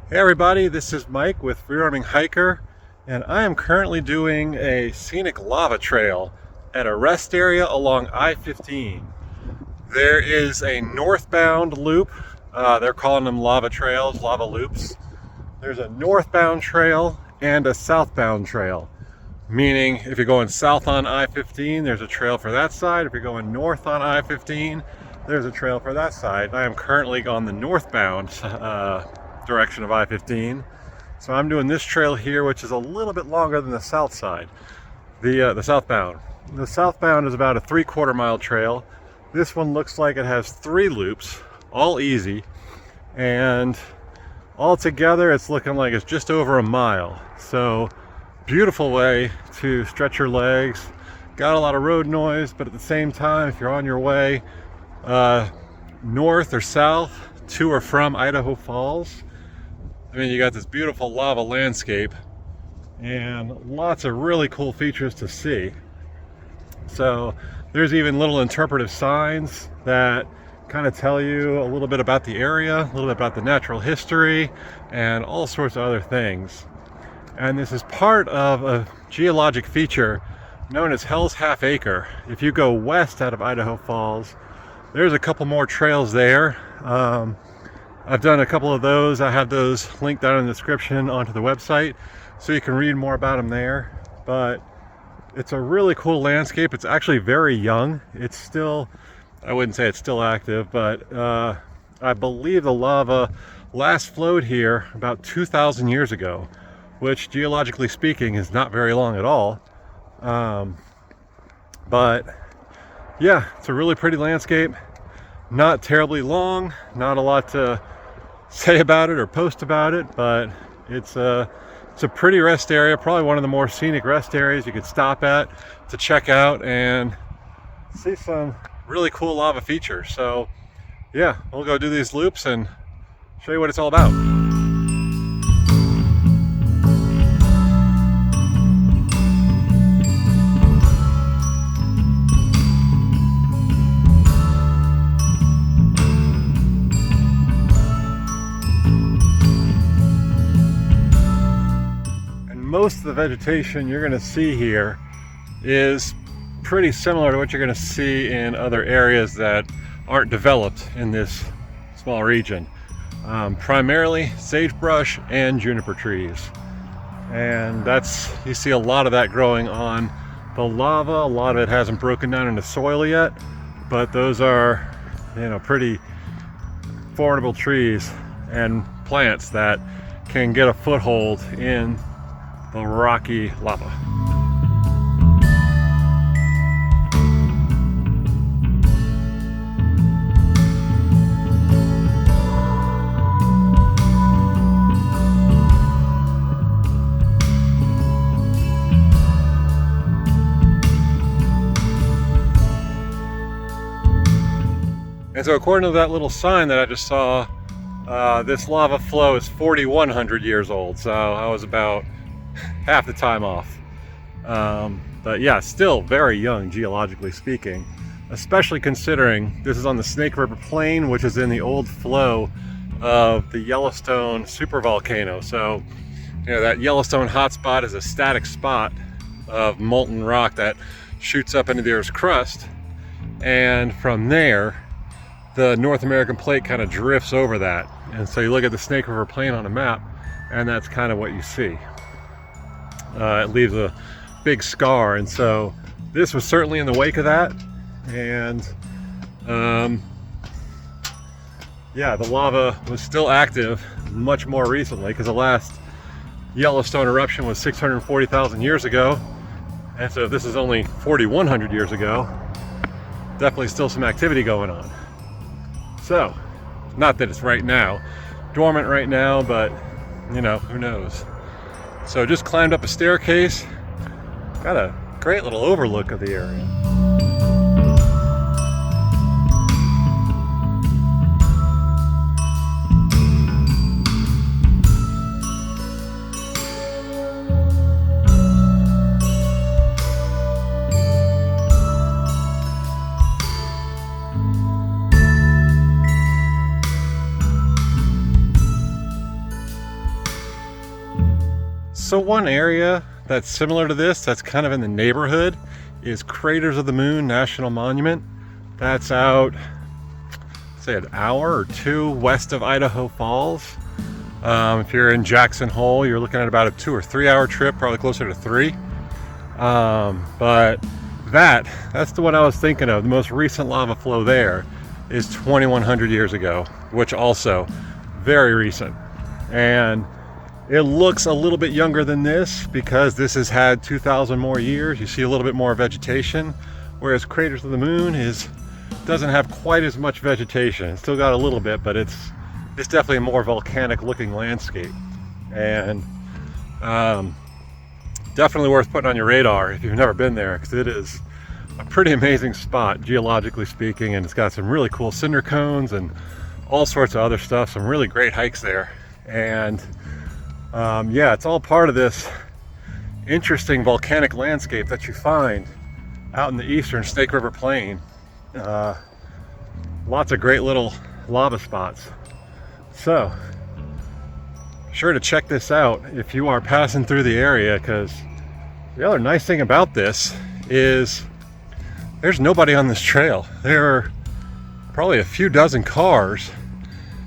Hey everybody, this is Mike with Free-Roaming Hiker, and I am currently doing a scenic lava trail at a rest area along I-15. There is a northbound loop. They're calling them lava trails, lava loops. There's a northbound trail and a southbound trail, meaning if you're going south on I-15, there's a trail for that side. If you're going north on I-15, there's a trail for that side. I am currently on the northbound direction of I-15. So I'm doing this trail here, which is a little bit longer than the south side, the southbound. The southbound is about a 3/4 mile trail. This one looks like it has 3 loops, all easy, and all together it's looking like it's just over a mile. So beautiful way to stretch your legs. Got a lot of road noise, but at the same time, if you're on your way north or south to or from Idaho Falls, I mean, you got this beautiful lava landscape and lots of really cool features to see. So there's even little interpretive signs that kind of tell you a little bit about the area, a little bit about the natural history, and all sorts of other things. And this is part of a geologic feature known as Hell's Half Acre. If you go west out of Idaho Falls, there's a couple more trails there. I've done a couple of those. I have those linked down in the description onto the website, so you can read more about them there. But it's a really cool landscape. It's actually very young. It's still, I wouldn't say it's still active, but I believe the lava last flowed here about 2,000 years ago, which geologically speaking is not very long at all. But yeah, it's a really pretty landscape. Not terribly long, not a lot to say about it or post about it, but it's a pretty rest area, probably one of the more scenic rest areas you could stop at to check out and see some really cool lava features. So yeah, we'll go do these loops and show you what it's all about. Most of the vegetation you're going to see here is pretty similar to what you're going to see in other areas that aren't developed in this small region. Primarily sagebrush and juniper trees, and you see a lot of that growing on the lava. A lot of it hasn't broken down into soil yet, but those are, pretty formidable trees and plants that can get a foothold in the rocky lava. And so according to that little sign that I just saw, this lava flow is 4,100 years old. So I was about half the time off. But yeah, still very young geologically speaking, especially considering this is on the Snake River Plain, which is in the old flow of the Yellowstone supervolcano. So, that Yellowstone hotspot is a static spot of molten rock that shoots up into the Earth's crust, and from there the North American plate kind of drifts over that. And so you look at the Snake River Plain on a map, and that's kind of what you see. It leaves a big scar, and so this was certainly in the wake of that. And yeah, the lava was still active much more recently, because the last Yellowstone eruption was 640,000 years ago, and so if this is only 4,100 years ago, definitely still some activity going on. So, not that it's right now dormant right now, but who knows. So just climbed up a staircase, got a great little overlook of the area. So one area that's similar to this, that's kind of in the neighborhood, is Craters of the Moon National Monument. That's out, say, an hour or two west of Idaho Falls. If you're in Jackson Hole, you're looking at about a 2 or 3 hour trip, probably closer to 3. But that's the one I was thinking of. The most recent lava flow there is 2,100 years ago, which also very recent. And it looks a little bit younger than this because this has had 2,000 more years. You see a little bit more vegetation, whereas Craters of the Moon doesn't have quite as much vegetation. It's still got a little bit, but it's definitely a more volcanic looking landscape. And definitely worth putting on your radar if you've never been there, because it is a pretty amazing spot geologically speaking, and it's got some really cool cinder cones and all sorts of other stuff, some really great hikes there. And yeah, it's all part of this interesting volcanic landscape that you find out in the eastern Snake River Plain. Lots of great little lava spots. So, be sure to check this out if you are passing through the area, because the other nice thing about this is there's nobody on this trail. There are probably a few dozen cars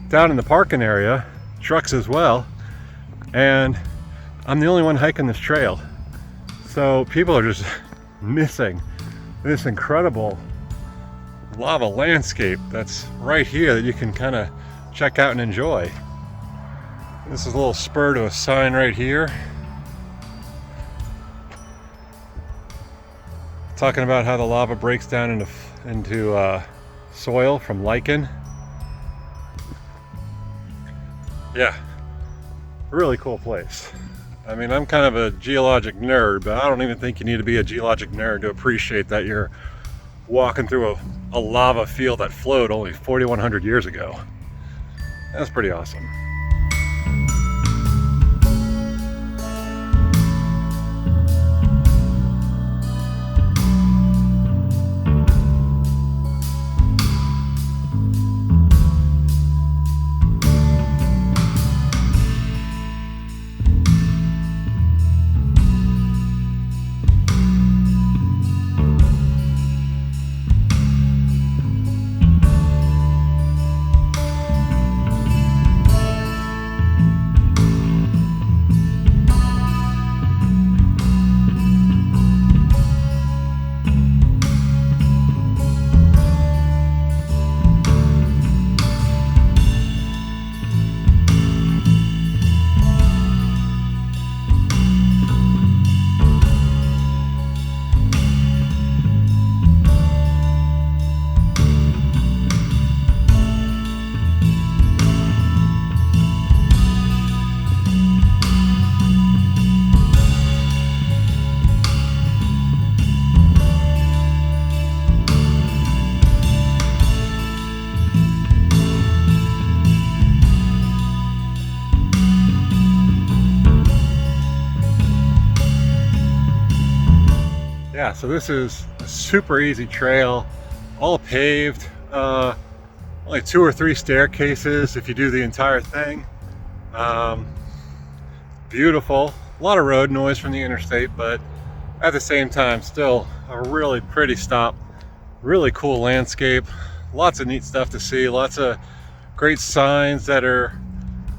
down in the parking area, trucks as well, and I'm the only one hiking this trail. So people are just missing this incredible lava landscape that's right here that you can kind of check out and enjoy. This is a little spur to a sign right here, talking about how the lava breaks down into soil from lichen. Yeah, really cool place. I mean, I'm kind of a geologic nerd, but I don't even think you need to be a geologic nerd to appreciate that you're walking through a lava field that flowed only 4,100 years ago. That's pretty awesome. Yeah, so this is a super easy trail, all paved, only 2 or 3 staircases if you do the entire thing. Beautiful, a lot of road noise from the interstate, but at the same time still a really pretty stop, really cool landscape, lots of neat stuff to see, lots of great signs that are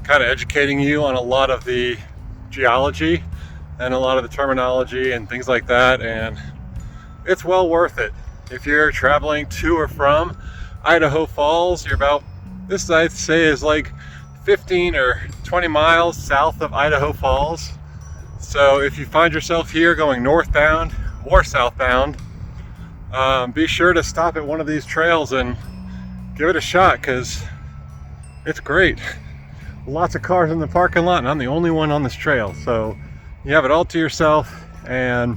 kind of educating you on a lot of the geology and a lot of the terminology and things like that, and it's well worth it. If you're traveling to or from Idaho Falls, you're about, this I'd say is like 15 or 20 miles south of Idaho Falls. So if you find yourself here going northbound or southbound, be sure to stop at one of these trails and give it a shot, because it's great. Lots of cars in the parking lot and I'm the only one on this trail, so you have it all to yourself. And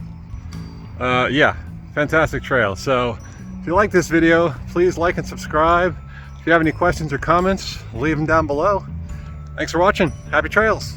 yeah, fantastic trail. So if you like this video, please like and subscribe. If you have any questions or comments, leave them down below. Thanks for watching. Happy trails.